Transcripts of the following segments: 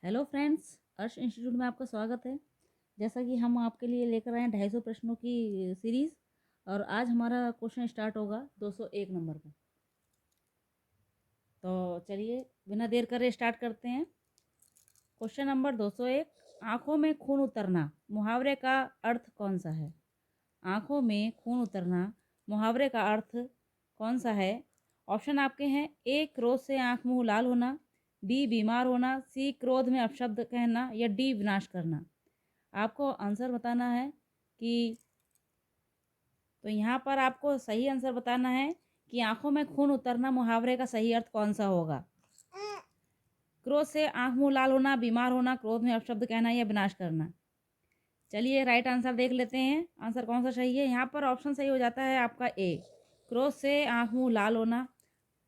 Hello friends, अर्श institute में आपका स्वागत है। जैसा कि हम आपके लिए लेकर आए हैं 250 प्रश्नों की सीरीज़। और आज हमारा क्वेश्चन स्टार्ट होगा 201 नंबर पे। तो चलिए बिना देर करे स्टार्ट करते हैं। क्वेश्चन नंबर 201, आँखों में खून उतरना मुहावरे का अर्थ कौन सा है? आँखों में खून उतरना मुहावरे का अर्थ कौन सा है? ऑप्शन आपके हैं, ए क्रोध से आँख मुंह लाल होना, बी बीमार होना, सी क्रोध में अपशब्द कहना, या डी विनाश करना। आपको आंसर बताना है कि तो यहाँ पर आपको सही आंसर बताना है कि आंखों में खून उतरना मुहावरे का सही अर्थ कौन सा होगा। क्रोध से आंख मुंह लाल होना, बीमार होना, क्रोध में अपशब्द कहना, या विनाश करना। चलिए राइट आंसर देख लेते हैं, आंसर कौन सा सही है। यहाँ पर ऑप्शन सही हो जाता है आपका ए, क्रोध से आंख मुंह लाल होना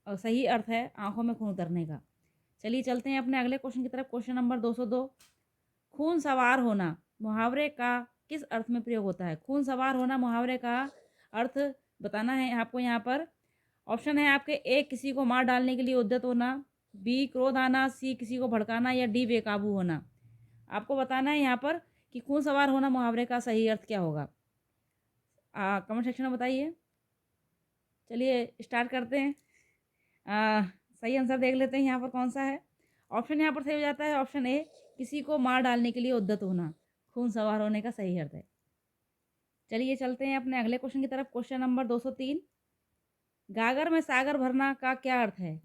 और सही अर्थ है आंखों में खून उतरने का। चलिए चलते हैं अपने अगले क्वेश्चन की तरफ। क्वेश्चन नंबर 202, खून सवार होना मुहावरे का किस अर्थ में प्रयोग होता है? खून सवार होना मुहावरे का अर्थ बताना है आपको। यहाँ पर ऑप्शन है आपके, ए किसी को मार डालने के लिए उद्यत होना, बी क्रोध आना, सी किसी को भड़काना, या डी बेकाबू होना। आपको बताना है यहाँ पर कि खून सवार होना मुहावरे का सही अर्थ क्या होगा। कमेंट सेक्शन में बताइए। चलिए स्टार्ट करते हैं। सही आंसर देख लेते हैं यहाँ पर कौन सा है। ऑप्शन यहाँ पर सही हो जाता है ऑप्शन ए, किसी को मार डालने के लिए उद्यत होना खून सवार होने का सही अर्थ है। चलिए चलते हैं अपने अगले क्वेश्चन की तरफ। क्वेश्चन नंबर 203, गागर में सागर भरना का क्या अर्थ है?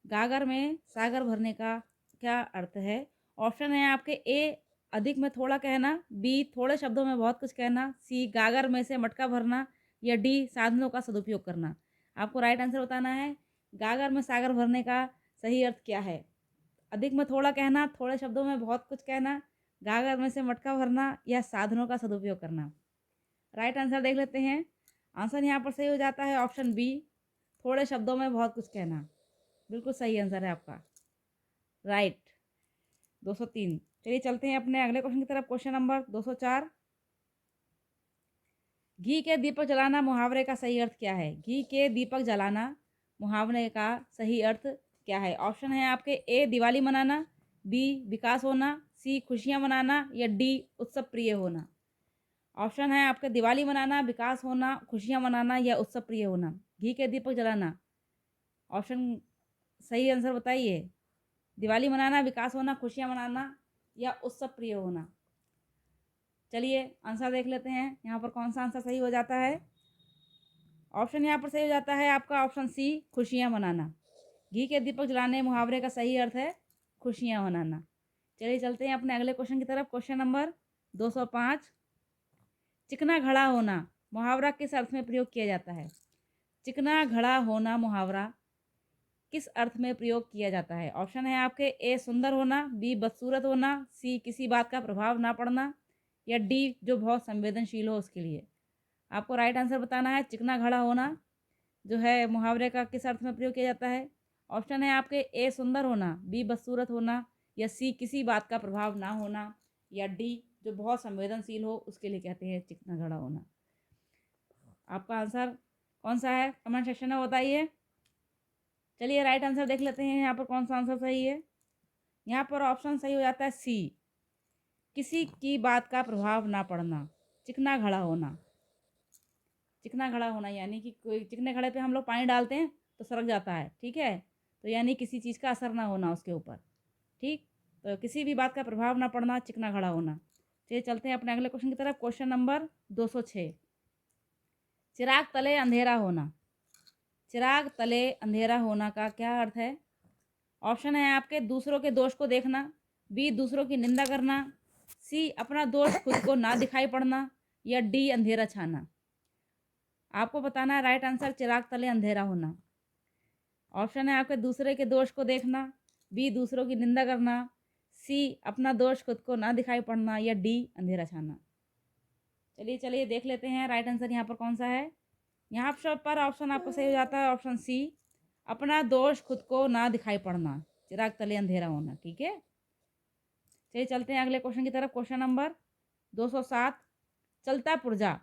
गागर में सागर भरने का क्या अर्थ है? ऑप्शन है आपके, ए अधिक में थोड़ा कहना, बी थोड़े शब्दों में बहुत कुछ कहना, सी गागर में से मटका भरना, या डी साधनों का सदुपयोग करना। आपको राइट आंसर बताना है, गागर में सागर भरने का सही अर्थ क्या है। अधिक में थोड़ा कहना, थोड़े शब्दों में बहुत कुछ कहना, गागर में से मटका भरना, या साधनों का सदुपयोग करना। राइट आंसर देख लेते हैं। आंसर यहाँ पर सही हो जाता है ऑप्शन बी, थोड़े शब्दों में बहुत कुछ कहना। बिल्कुल सही आंसर है आपका, राइट। 203। चलिए चलते हैं अपने अगले क्वेश्चन की तरफ। क्वेश्चन नंबर 204, घी के दीपक जलाना मुहावरे का सही अर्थ क्या है? घी के दीपक जलाना मुहावरे का सही अर्थ क्या है? ऑप्शन है आपके, ए दिवाली मनाना, बी विकास होना, सी खुशियां मनाना, या डी उत्सव प्रिय होना। ऑप्शन है आपके, दिवाली मनाना, विकास होना, खुशियां मनाना, या उत्सव प्रिय होना। घी के दीपक जलाना ऑप्शन सही आंसर बताइए। दिवाली मनाना, विकास होना, खुशियां मनाना, या उत्सव प्रिय होना। चलिए आंसर देख लेते हैं यहाँ पर कौन सा आंसर सही हो जाता है। ऑप्शन यहाँ पर सही हो जाता है आपका ऑप्शन सी, खुशियां मनाना। घी के दीपक जलाने मुहावरे का सही अर्थ है खुशियां मनाना। चलिए चलते हैं अपने अगले क्वेश्चन की तरफ। क्वेश्चन नंबर 205, चिकना घड़ा होना मुहावरा किस अर्थ में प्रयोग किया जाता है? चिकना घड़ा होना मुहावरा किस अर्थ में प्रयोग किया जाता है? ऑप्शन है आपके, ए सुंदर होना, बी बदसूरत होना, सी किसी बात का प्रभाव ना पड़ना, या डी जो बहुत संवेदनशील हो उसके लिए। आपको राइट आंसर बताना है, चिकना घड़ा होना जो है मुहावरे का किस अर्थ में प्रयोग किया जाता है। ऑप्शन है आपके, ए सुंदर होना, बी बदसूरत होना, या सी किसी बात का प्रभाव ना होना, या डी जो बहुत संवेदनशील हो उसके लिए कहते हैं चिकना घड़ा होना। आपका आंसर कौन सा है कमेंट सेक्शन में बताइए। चलिए राइट आंसर देख लेते हैं यहाँ पर कौन सा आंसर सही है। यहाँ पर ऑप्शन सही हो जाता है सी, किसी की बात का प्रभाव ना पड़ना, चिकना घड़ा होना। चिकना घड़ा होना यानी कि कोई चिकने घड़े पे हम लोग पानी डालते हैं तो सरक जाता है, ठीक है। तो यानी किसी चीज़ का असर ना होना उसके ऊपर, ठीक। तो किसी भी बात का प्रभाव ना पड़ना, चिकना घड़ा होना। चलिए चलते हैं अपने अगले क्वेश्चन की तरफ। क्वेश्चन नंबर 206, चिराग तले अंधेरा होना। चिराग तले अंधेरा होना का क्या अर्थ है? ऑप्शन है आपके, दूसरों के दोष को देखना, बी दूसरों की निंदा करना, सी अपना दोष खुद को ना दिखाई पड़ना, या डी अंधेरा छाना। आपको बताना है राइट आंसर, चिराग तले अंधेरा होना। ऑप्शन है आपके, दूसरे के दोष को देखना, बी दूसरों की निंदा करना, सी अपना दोष खुद को ना दिखाई पड़ना, या डी अंधेरा छाना। चलिए चलिए देख लेते हैं राइट आंसर यहाँ पर कौन सा है। यहाँ पर ऑप्शन आपको सही हो जाता है ऑप्शन सी, अपना दोष खुद को ना दिखाई पड़ना, चिराग तले अंधेरा होना, ठीक है। चलिए चलते हैं अगले क्वेश्चन की तरफ। क्वेश्चन नंबर 207, चलता पुर्जा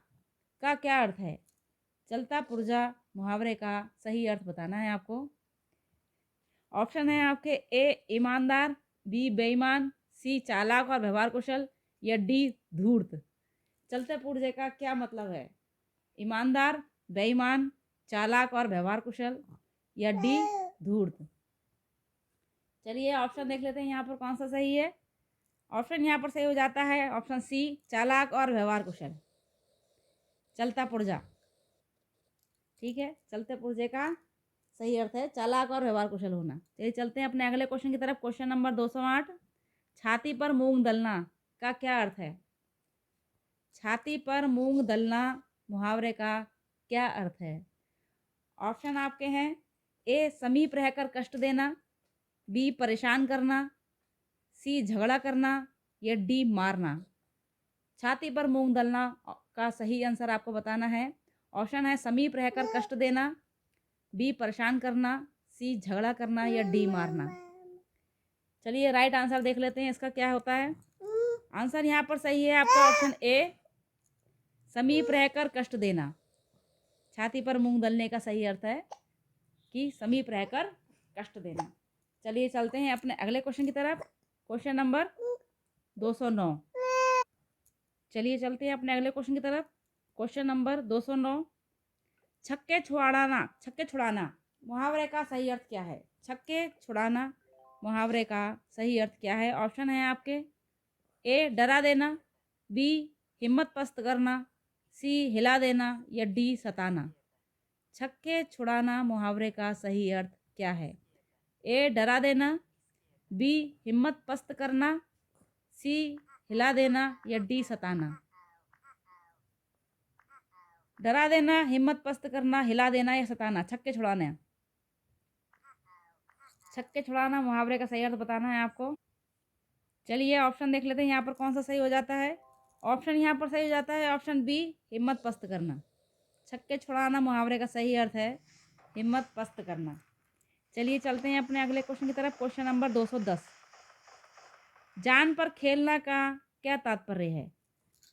का क्या अर्थ है? चलता पुर्जा मुहावरे का सही अर्थ बताना है आपको। ऑप्शन है आपके, ए ईमानदार, बी बेईमान, सी चालाक और व्यवहार कुशल, या डी धूर्त। चलते पुर्जे का क्या मतलब है? ईमानदार, बेईमान, चालाक और व्यवहार कुशल, या डी धूर्त। चलिए ऑप्शन देख लेते हैं यहाँ पर कौन सा सही है। ऑप्शन यहाँ पर सही हो जाता है ऑप्शन सी, चालाक और व्यवहार कुशल। चलता पुर्जा, ठीक है, चलते पुर्जे का सही अर्थ है चालाक और व्यवहार कुशल होना। चलिए चलते हैं अपने अगले क्वेश्चन की तरफ। क्वेश्चन नंबर 208, छाती पर मूंग दलना का क्या अर्थ है? छाती पर मूंग दलना मुहावरे का क्या अर्थ है? ऑप्शन आपके हैं, ए समीप रहकर कष्ट देना, बी परेशान करना, सी झगड़ा करना, या डी मारना। छाती पर मूंग दलना का सही आंसर आपको बताना है। ऑप्शन है समीप रहकर कष्ट देना, बी परेशान करना, सी झगड़ा करना, या डी मारना। चलिए राइट आंसर देख लेते हैं इसका क्या होता है। आंसर यहाँ पर सही है आपका ऑप्शन ए, समीप रहकर कष्ट देना। छाती पर मूंग दलने का सही अर्थ है कि समीप रहकर कष्ट देना। चलिए चलते हैं अपने अगले क्वेश्चन की तरफ। Question number 209। चलिए चलते हैं अपने अगले क्वेश्चन की तरफ। क्वेश्चन नंबर 209, छक्के छुड़ाना मुहावरे का सही अर्थ क्या है? छक्के छुड़ाना मुहावरे का सही अर्थ क्या है? ऑप्शन है आपके, ए डरा देना, बी हिम्मत पस्त करना, सी हिला देना, या डी सताना। छक्के छुड़ाना मुहावरे का सही अर्थ क्या है? ए डरा देना, बी हिम्मत पस्त करना, सी हिला देना, या डी सताना। डरा देना, हिम्मत पस्त करना, हिला देना, या सताना। छक्के छुड़ाना, छक्के छुड़ाना मुहावरे का सही अर्थ बताना है आपको। चलिए ऑप्शन देख लेते हैं यहाँ पर कौन सा सही हो जाता है। ऑप्शन यहाँ पर सही हो जाता है ऑप्शन बी, हिम्मत पस्त करना। छक्के छुड़ाना मुहावरे का सही अर्थ है हिम्मत पस्त करना। चलिए चलते हैं अपने अगले क्वेश्चन की तरफ। क्वेश्चन नंबर 210, जान पर खेलना का क्या तात्पर्य है?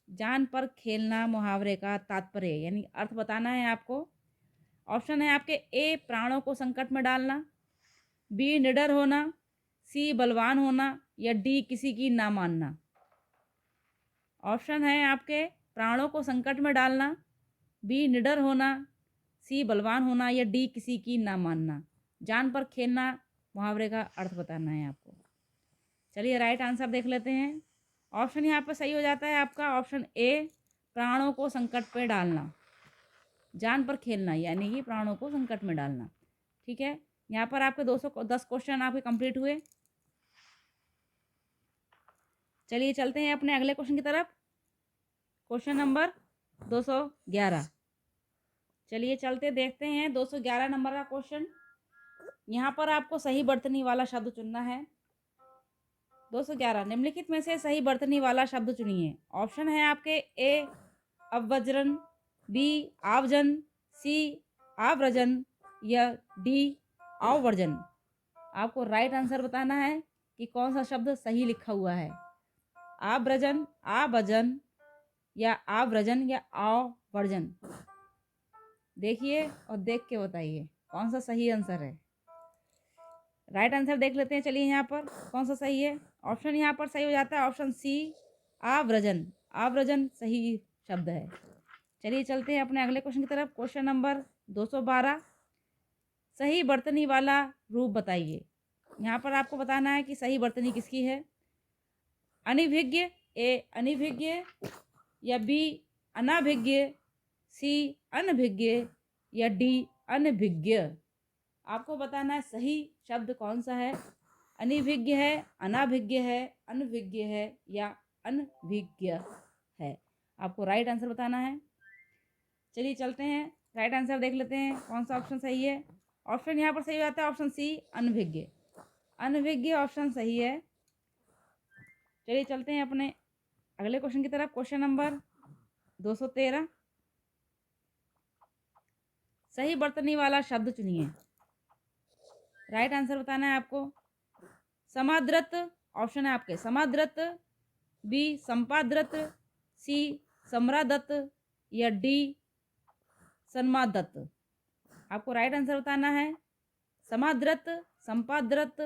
जान पर खेलना मुहावरे का तात्पर्य यानी अर्थ बताना है आपको। ऑप्शन है आपके, ए प्राणों को संकट में डालना, बी निडर होना, सी बलवान होना, या डी किसी की ना मानना। ऑप्शन है आपके, प्राणों को संकट में डालना, बी निडर होना, सी बलवान होना, या डी किसी की ना मानना। जान पर खेलना मुहावरे का अर्थ बताना है आपको। चलिए राइट आंसर देख लेते हैं। ऑप्शन यहाँ पर सही हो जाता है आपका ऑप्शन ए, प्राणों को संकट पे डालना। जान पर खेलना यानी कि प्राणों को संकट में डालना। ठीक है, यहाँ पर आपके 210 क्वेश्चन आपके कंप्लीट हुए। चलिए चलते हैं अपने अगले क्वेश्चन की तरफ। Question number 211। चलिए चलते देखते हैं 211 नंबर का क्वेश्चन। यहाँ पर आपको सही बर्तनी वाला शब्द चुनना है। 211, निम्नलिखित में से सही बर्तनी वाला शब्द चुनिए। ऑप्शन है आपके, ए अवज्रन, बी आवजन, सी आव्रजन, या डी आववर्जन। आपको राइट आंसर बताना है कि कौन सा शब्द सही लिखा हुआ है। आव्रजन, आवजन, या आव्रजन, या आववर्जन। देखिए और देख के बताइए कौन सा सही आंसर है। राइट आंसर देख लेते हैं। चलिए यहाँ पर कौन सा सही है। ऑप्शन यहाँ पर सही हो जाता है ऑप्शन सी, आव्रजन। आव्रजन सही शब्द है। चलिए चलते हैं अपने अगले क्वेश्चन की तरफ। क्वेश्चन नंबर 212, सही बर्तनी वाला रूप बताइए। यहाँ पर आपको बताना है कि सही बर्तनी किसकी है। अनिभिज्ञ, ए अनिभिज्ञ, या बी अनाभिज्ञ, सी अनभिज्ञ, या डी अनभिज्ञ। आपको बताना है सही शब्द कौन सा है। अनिभिज्ञ है, अनाभिज्ञ है, अनभिज्ञ है, या अनभिज्ञ है। आपको राइट आंसर बताना है। चलिए चलते हैं राइट आंसर देख लेते हैं कौन सा ऑप्शन सही है। ऑप्शन यहाँ पर सही आता है ऑप्शन सी, अनभिज्ञ। अनभिज्ञ ऑप्शन सही है। चलिए चलते हैं अपने अगले क्वेश्चन की तरफ। क्वेश्चन नंबर 213, सही बर्तनी वाला शब्द चुनिए। राइट आंसर बताना है आपको। समाद्रत, ऑप्शन है आपके समाद्रत, बी संपाद्रत, सी सम्रादत्त, या डी सन्मादत्त। आपको राइट आंसर बताना है। समाद्रत, संपाद्रत,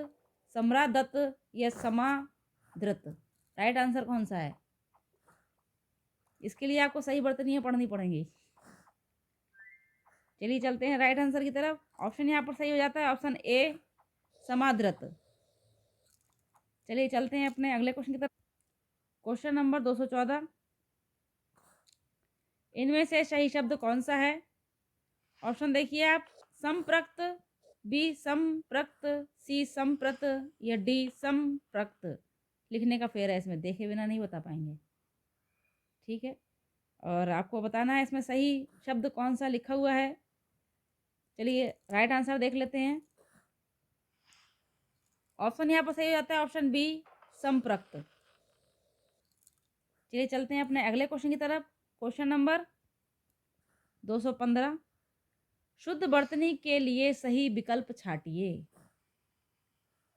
सम्रादत्त, या समादत्त। धृत। राइट आंसर कौन सा है? इसके लिए आपको सही वर्तनीयाँ पढ़नी पड़ेंगी। चलिए चलते हैं राइट आंसर की तरफ। ऑप्शन यहाँ पर सही हो जाता है ऑप्शन ए समाधृत। चलिए चलते हैं अपने अगले क्वेश्चन की तरफ। क्वेश्चन नंबर 214, इनमें से सही शब्द कौन सा है? ऑप्शन देखिए आप, संप्रक्त, बी संप्रक्त, सी संप्रत या डी संप्रक्त। लिखने का फेर है इसमें, देखे बिना नहीं बता पाएंगे। ठीक है, और आपको बताना है इसमें सही शब्द कौन सा लिखा हुआ है। चलिए राइट आंसर देख लेते हैं। ऑप्शन यहाँ पर सही हो जाता है ऑप्शन बी संप्रक्त। चलिए चलते हैं अपने अगले क्वेश्चन की तरफ। क्वेश्चन नंबर 215, शुद्ध वर्तनी के लिए सही विकल्प छाटिए।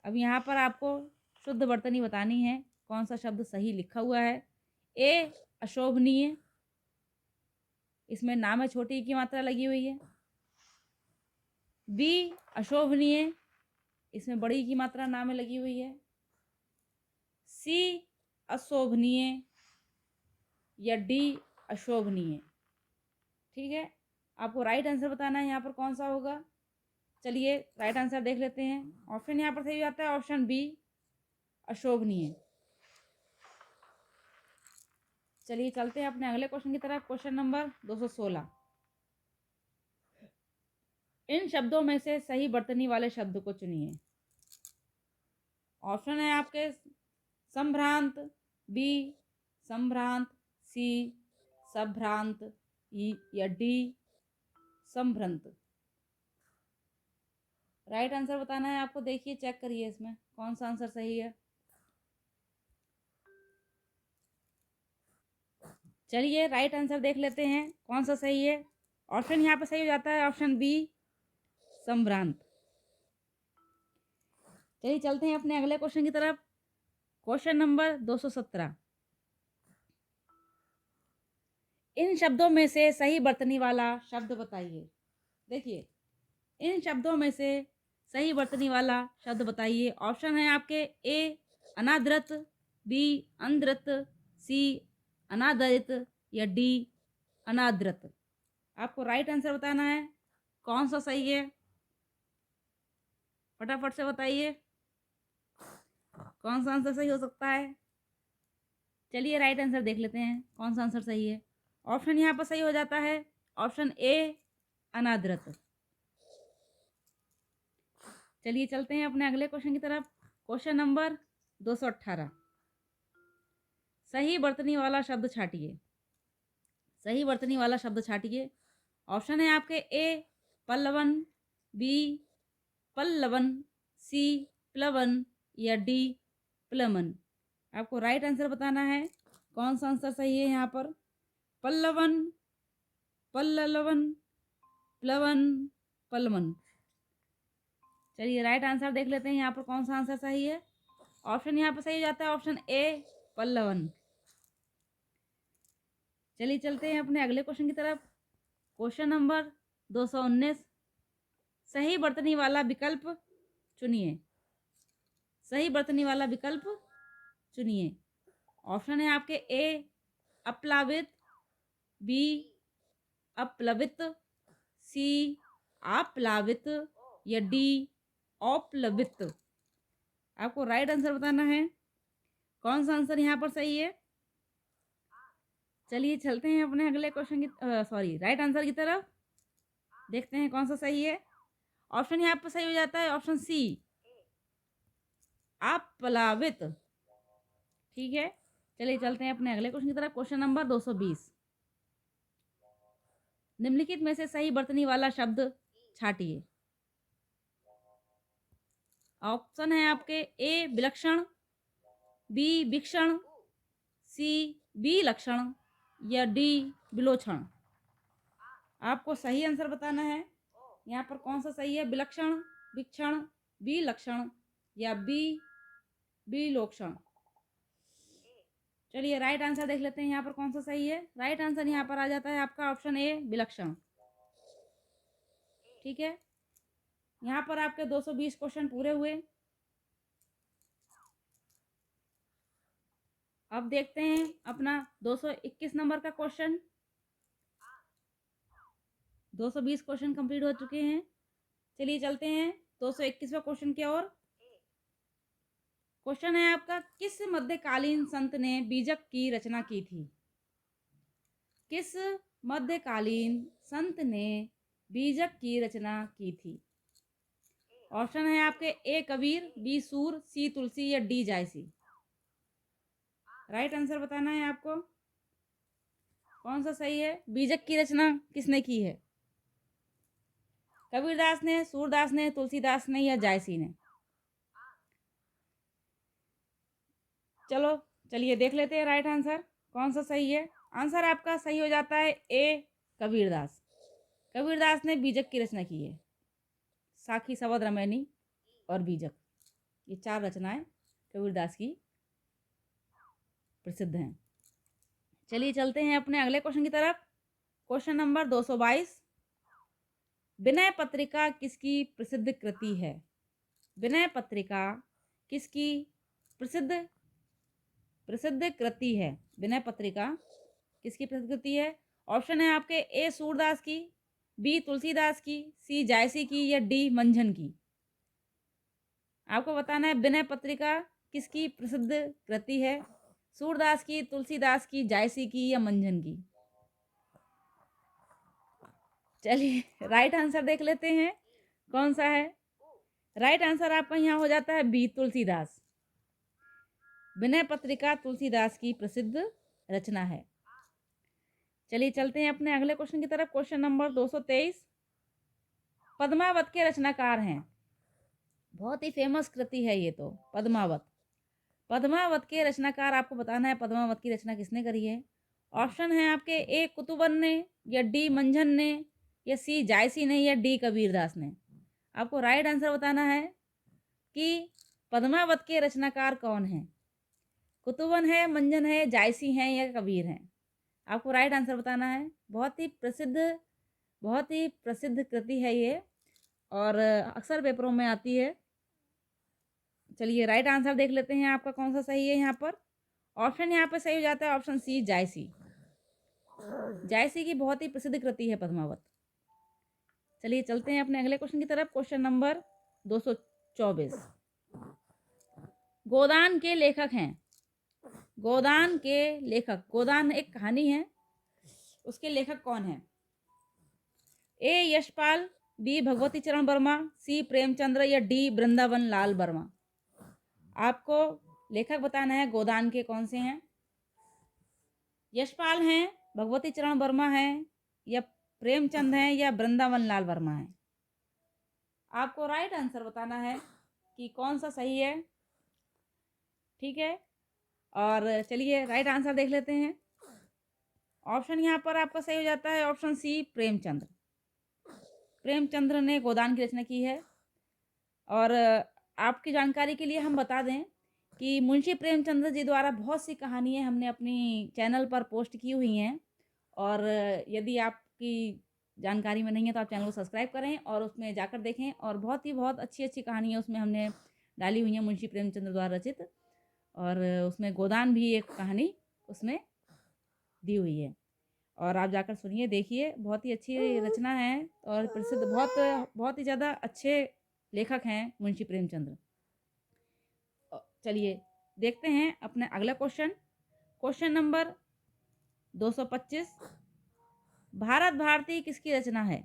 अब यहाँ पर आपको शुद्ध वर्तनी बतानी है, कौन सा शब्द सही लिखा हुआ है। ए अशोभनीय, इसमें नाम है छोटी की मात्रा लगी हुई है। बी अशोभनीय, इसमें बड़ी की मात्रा नाम में लगी हुई है। सी अशोभनीय या डी अशोभनीय। ठीक है, आपको राइट आंसर बताना है यहाँ पर कौन सा होगा। चलिए राइट आंसर देख लेते हैं। ऑप्शन यहाँ पर सही जाता है ऑप्शन बी अशोभनीय। चलिए चलते हैं अपने अगले क्वेश्चन की तरफ। क्वेश्चन नंबर 216, इन शब्दों में से सही वर्तनी वाले शब्द को चुनिए। ऑप्शन है आपके संभ्रांत, बी संभ्रांत, सी संभ्रांत या डी संभ्रंत। राइट आंसर बताना है आपको। देखिए चेक करिए इसमें कौन सा आंसर सही है। चलिए राइट आंसर देख लेते हैं कौन सा सही है। ऑप्शन यहाँ पे सही हो जाता है ऑप्शन बी संभ्रांत। चलिए चलते हैं अपने अगले क्वेश्चन की तरफ। क्वेश्चन नंबर 217, इन शब्दों में से सही वर्तनी वाला शब्द बताइए। देखिए, इन शब्दों में से सही वर्तनी वाला शब्द बताइए। ऑप्शन है आपके ए अनादृत, बी अंधृत, सी अनादरित या डी अनादृत। आपको राइट आंसर बताना है कौन सा सही है। फटाफट से बताइए कौन सा आंसर सही हो सकता है। चलिए राइट आंसर देख लेते हैं कौन सा आंसर सही है। ऑप्शन यहाँ पर सही हो जाता है ऑप्शन ए अनादृत। चलिए चलते हैं अपने अगले क्वेश्चन की तरफ। क्वेश्चन नंबर 218, सही वर्तनी वाला शब्द छाटिए। सही वर्तनी वाला शब्द छाटिए। ऑप्शन है आपके ए पल्लवन, बी पल्लवन, सी प्लवन या डी प्लमन। आपको राइट आंसर बताना है कौन सा आंसर सही है यहाँ पर। पल्लवन, पल्लवन, प्लवन, पलवन। चलिए राइट आंसर देख लेते हैं यहाँ पर कौन सा आंसर सही है। ऑप्शन यहाँ पर सही हो जाता है ऑप्शन ए पल्लवन। चलिए चलते हैं अपने अगले क्वेश्चन की तरफ। क्वेश्चन नंबर 219, सही वर्तनी वाला विकल्प चुनिए। सही वर्तनी वाला विकल्प चुनिए। ऑप्शन है आपके ए अप्लावित, बी अप्लवित, सी आप्लावित या डी औप्लवित। आपको राइट आंसर बताना है कौन सा आंसर यहाँ पर सही है। चलिए चलते हैं अपने अगले क्वेश्चन की राइट आंसर की तरफ। देखते हैं कौन सा सही है। ऑप्शन यहाँ पर सही हो जाता है ऑप्शन सी अप्लावित। ठीक है, चलिए चलते हैं अपने अगले क्वेश्चन की तरफ। क्वेश्चन नंबर 220, निम्नलिखित में से सही वर्तनी वाला शब्द छाटिए। ऑप्शन है आपके ए विलक्षण, बी विक्षण, सी विलक्षण या डी विलोक्षण। आपको सही आंसर बताना है यहाँ पर कौन सा सही है। विलक्षण, विक्षण, विलक्षण या बी विलोक्षण। चलिए राइट आंसर देख लेते हैं यहाँ पर कौन सा सही है। राइट आंसर यहाँ पर आ जाता है आपका ऑप्शन ए विलक्षण। ठीक है, यहाँ पर आपके 220 क्वेश्चन पूरे हुए। अब देखते हैं अपना 221 नंबर का क्वेश्चन। 220 क्वेश्चन कंप्लीट हो चुके हैं। चलिए चलते हैं 221वें क्वेश्चन की ओर। क्वेश्चन है आपका, किस मध्यकालीन संत ने बीजक की रचना की थी? किस मध्यकालीन संत ने बीजक की रचना की थी? ऑप्शन है आपके ए कबीर, बी सूर, सी तुलसी या डी जायसी। राइट आंसर बताना है आपको, कौन सा सही है। बीजक की रचना किसने की है? कबीरदास ने, सूरदास ने, तुलसीदास ने या जायसी ने? चलो चलिए देख लेते हैं राइट आंसर कौन सा सही है। आंसर आपका सही हो जाता है ए कबीरदास। कबीरदास ने बीजक की रचना की है। साखी, सवद, रमैनी और बीजक, ये 4 रचनाएं कबीरदास की प्रसिद्ध हैं। चलिए चलते हैं अपने अगले क्वेश्चन की तरफ। क्वेश्चन नंबर 222, विनय पत्रिका किसकी प्रसिद्ध कृति है? विनय पत्रिका किसकी प्रसिद्ध प्रसिद्ध कृति है? विनय पत्रिका किसकी प्रसिद्ध कृति है? ऑप्शन है आपके ए सूरदास की, बी तुलसीदास की, सी जायसी की या डी मंझन की। आपको बताना है विनय पत्रिका किसकी प्रसिद्ध कृति है। सूरदास की, तुलसीदास की, जायसी की या मंझन की। चलिए राइट आंसर देख लेते हैं कौन सा है। राइट आंसर आपका यहाँ हो जाता है बी तुलसीदास। विनय पत्रिका तुलसीदास की प्रसिद्ध रचना है। चलिए चलते हैं अपने अगले क्वेश्चन की तरफ। क्वेश्चन नंबर 223, पद्मावत के रचनाकार हैं। बहुत ही फेमस कृति है ये तो, पद्मावत। पद्मावत के रचनाकार आपको बताना है पद्मावत की रचना किसने करी है। ऑप्शन है आपके ए कुतुबन ने या डी मंझन ने या सी जायसी ने या डी कबीरदास ने। आपको राइट आंसर बताना है कि पद्मावत के रचनाकार कौन है। कुतुबन है, मंझन है, जायसी हैं या कबीर हैं। आपको राइट आंसर बताना है। बहुत ही प्रसिद्ध कृति है ये और अक्सर पेपरों में आती है। चलिए राइट आंसर देख लेते हैं आपका कौन सा सही है। यहाँ पर ऑप्शन यहाँ पे सही हो जाता है ऑप्शन सी जायसी। जायसी की बहुत ही प्रसिद्ध कृति है पद्मावत। चलिए चलते हैं अपने अगले क्वेश्चन की तरफ। क्वेश्चन नंबर 224, गोदान के लेखक हैं। गोदान के लेखक, गोदान एक कहानी है, उसके लेखक कौन है? ए यशपाल, बी भगवती चरण वर्मा, सी प्रेमचंद्र या डी वृंदावन लाल वर्मा। आपको लेखक बताना है गोदान के कौन से हैं। यशपाल हैं, भगवती चरण वर्मा हैं या प्रेमचंद हैं या वृंदावन लाल वर्मा हैं। आपको राइट आंसर बताना है कि कौन सा सही है। ठीक है, और चलिए राइट आंसर देख लेते हैं। ऑप्शन यहाँ पर आपका सही हो जाता है ऑप्शन सी प्रेमचंद्र। प्रेमचंद्र ने गोदान की रचना की है। और आपकी जानकारी के लिए हम बता दें कि मुंशी प्रेमचंद्र जी द्वारा बहुत सी कहानियाँ हमने अपनी चैनल पर पोस्ट की हुई हैं। और यदि आपकी जानकारी में नहीं है तो आप चैनल को सब्सक्राइब करें और उसमें जाकर देखें। और बहुत अच्छी अच्छी कहानियाँ उसमें हमने डाली हुई हैं मुंशी प्रेमचंद्र द्वारा रचित। और उसमें गोदान भी एक कहानी उसमें दी हुई है। और आप जाकर सुनिए, देखिए, बहुत ही अच्छी रचना है और प्रसिद्ध, बहुत ही ज़्यादा अच्छे लेखक हैं मुंशी प्रेमचंद्र। चलिए देखते हैं अपने अगला question. Question number 225, Bharat Bharati किसकी रचना है?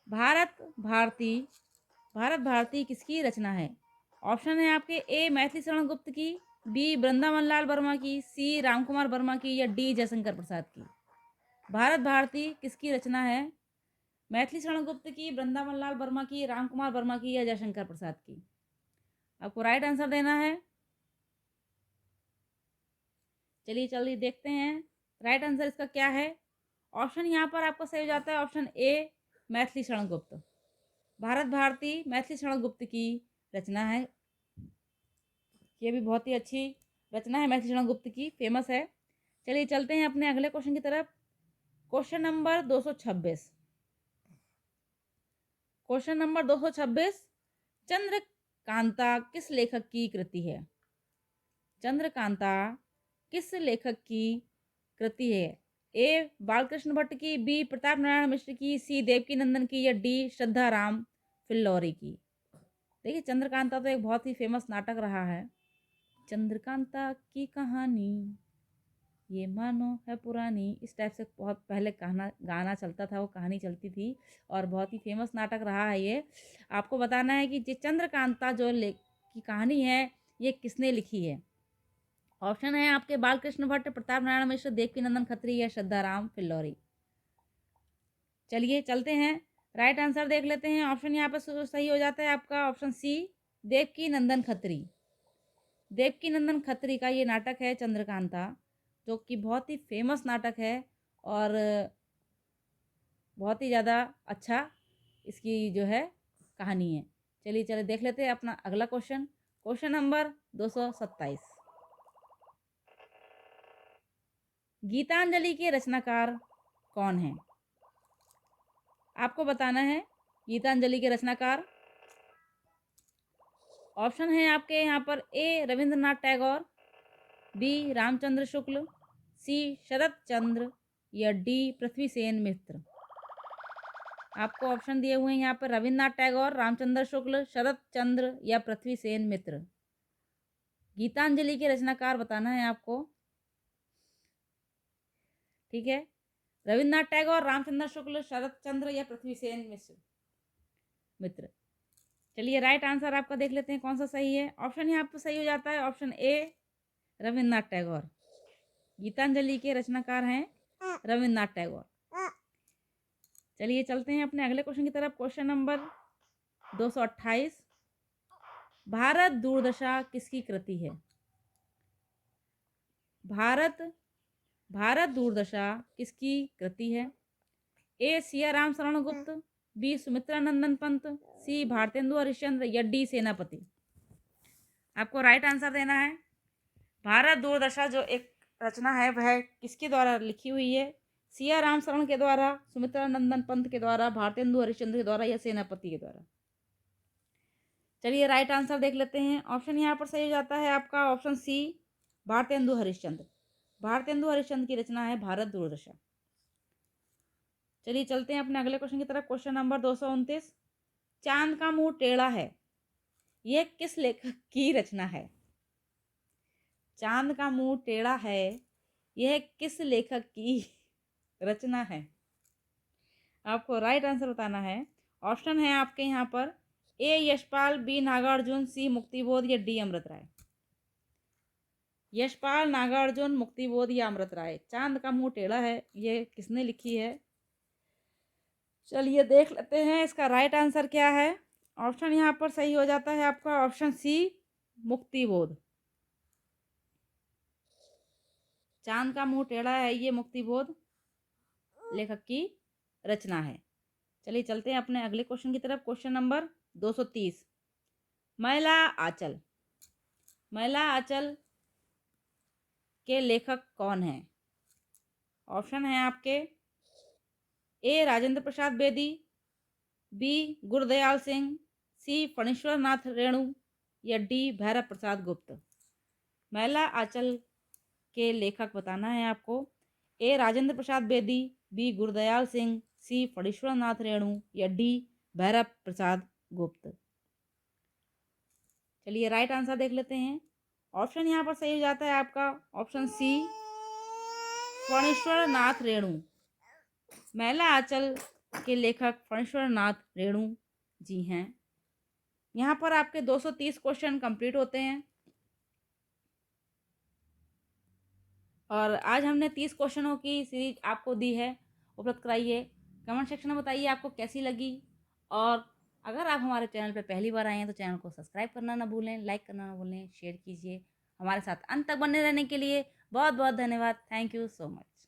भारत भारती किसकी रचना है? ऑप्शन है आपके ए मैथिली शरण गुप्त की, बी वृंदावन लाल वर्मा की, सी रामकुमार वर्मा की या डी जयशंकर प्रसाद की। भारत भारती किसकी रचना है? मैथिली शरण गुप्त की, वृंदावन लाल वर्मा की, रामकुमार वर्मा की या जयशंकर प्रसाद की। आपको राइट आंसर देना है। चलिए देखते हैं राइट आंसर इसका क्या है। ऑप्शन यहाँ पर आपका सही हो जाता है ऑप्शन ए मैथिली शरण गुप्त। भारत भारती मैथिली शरण गुप्त की रचना है। ये भी बहुत ही अच्छी रचना है मैथिली शरण गुप्त की, फेमस है। चलिए चलते हैं अपने अगले क्वेश्चन की तरफ। Question number 226, question number 226, Chandrakanta किस लेखक की कृति है? चंद्रकांता किस लेखक की कृति है? ए बालकृष्ण भट्ट की, बी प्रताप नारायण मिश्र की, सी देवकीनंदन की या डी श्रद्धा राम फिल्लौरी की? देखिए, चंद्रकांता तो एक बहुत ही फेमस नाटक रहा है। चंद्रकांता की कहानी ये मानो है पुरानी, इस टाइप से बहुत पहले गाना गाना चलता था, वो कहानी चलती थी और बहुत ही फेमस नाटक रहा है ये। आपको बताना है कि ये चंद्रकांता जो की कहानी है, ये किसने लिखी है? ऑप्शन है आपके बालकृष्ण भट्ट, प्रताप नारायण मिश्र, देवकीनंदन खत्री या श्रद्धा राम फिल्लौरी। चलिए चलते हैं, राइट आंसर देख लेते हैं। ऑप्शन यहाँ पर सही हो जाता है आपका ऑप्शन सी, देवकीनंदन खत्री। देवकीनंदन खत्री का ये नाटक है चंद्रकांता, जो कि बहुत ही फेमस नाटक है और बहुत ही ज़्यादा अच्छा इसकी जो है कहानी है। चलिए चलिए देख लेते हैं अपना अगला क्वेश्चन। Question number 227। गीतांजलि के रचनाकार कौन हैं? आपको बताना है गीतांजलि के रचनाकार। ऑप्शन है आपके यहाँ पर ए रविंद्रनाथ टैगोर, बी रामचंद्र शुक्ल, सी शरत चंद्र या डी पृथ्वीसेन मित्र। आपको ऑप्शन दिए हुए हैं यहाँ पर रविन्द्रनाथ टैगोर, रामचंद्र शुक्ल, शरत चंद्र या पृथ्वीसेन मित्र। गीतांजलि के रचनाकार बताना है आपको, ठीक है? रविन्द्रनाथ टैगोर, रामचंद्र शुक्ल, शरत चंद्र या पृथ्वीसेन मित्र। चलिए राइट आंसर आपका देख लेते हैं कौन सा सही है। ऑप्शन यहाँ पर सही हो जाता है ऑप्शन ए रविन्द्रनाथ टैगोर। गीतांजलि के रचनाकार हैं रविन्द्रनाथ टैगोर। चलिए चलते हैं अपने अगले क्वेश्चन की तरफ। Question number 228। भारत दुर्दशा किसकी कृति है? भारत दुर्दशा किसकी कृति है? ए सियाराम शरण गुप्त, बी सुमित्रा नंदन पंत, सी भारतेंदु हरिश्चंद्र या डी सेनापति। आपको राइट आंसर देना है। भारत दुर्दशा जो एक रचना है वह किसके द्वारा लिखी हुई है? सियाराम शरण के द्वारा, सुमित्रा नंदन पंत के द्वारा, भारतेंदु हरिश्चंद्र के द्वारा या सेनापति के द्वारा। चलिए राइट आंसर देख लेते हैं। ऑप्शन यहाँ पर सही हो जाता है आपका ऑप्शन सी भारतेंदु हरिश्चंद्र। भारतेंदु हरिश्चंद्र की रचना है भारत दुर्दशा। चलिए चलते हैं अपने अगले क्वेश्चन की तरफ। Question number 229। चांद का मुंह टेढ़ा है, यह किस लेखक की रचना है? चांद का मुंह टेढ़ा है, यह किस लेखक की रचना है? आपको राइट आंसर बताना है। ऑप्शन है आपके यहाँ पर ए यशपाल, बी नागार्जुन, सी मुक्तिबोध या डी अमृत राय। यशपाल, नागार्जुन, मुक्तिबोध या अमृत राय। चांद का मुंह टेढ़ा है, ये किसने लिखी है? चलिए देख लेते हैं इसका राइट आंसर क्या है। ऑप्शन यहाँ पर सही हो जाता है आपका ऑप्शन सी मुक्तिबोध। चांद का मुंह टेढ़ा है, ये मुक्तिबोध लेखक की रचना है। चलिए चलते हैं अपने अगले क्वेश्चन की तरफ। Question number 230। महिला आंचल। महिला आंचल के लेखक कौन हैं? ऑप्शन है आपके ए राजेंद्र प्रसाद बेदी, बी गुरदयाल सिंह, सी फणीश्वर नाथ रेणु या डी भैरव प्रसाद गुप्त। महिला आंचल के लेखक बताना है आपको। ए राजेंद्र प्रसाद बेदी, बी गुरदयाल सिंह, सी फणीश्वर नाथ रेणु या डी भैरव प्रसाद गुप्त। चलिए राइट आंसर देख लेते हैं। ऑप्शन यहाँ पर सही हो जाता है आपका ऑप्शन सी फणीश्वर नाथ रेणु। महिला आंचल के लेखक फणीश्वर नाथ रेणु जी हैं। यहाँ पर आपके 230 क्वेश्चन कंप्लीट होते हैं और आज हमने 30 क्वेश्चनों की सीरीज आपको दी है, उपलब्ध कराई है। कमेंट सेक्शन में बताइए आपको कैसी लगी और अगर आप हमारे चैनल पर पहली बार आए हैं तो चैनल को सब्सक्राइब करना ना भूलें, लाइक करना ना भूलें, शेयर कीजिए। हमारे साथ अंत तक बने रहने के लिए बहुत बहुत धन्यवाद। Thank you so much.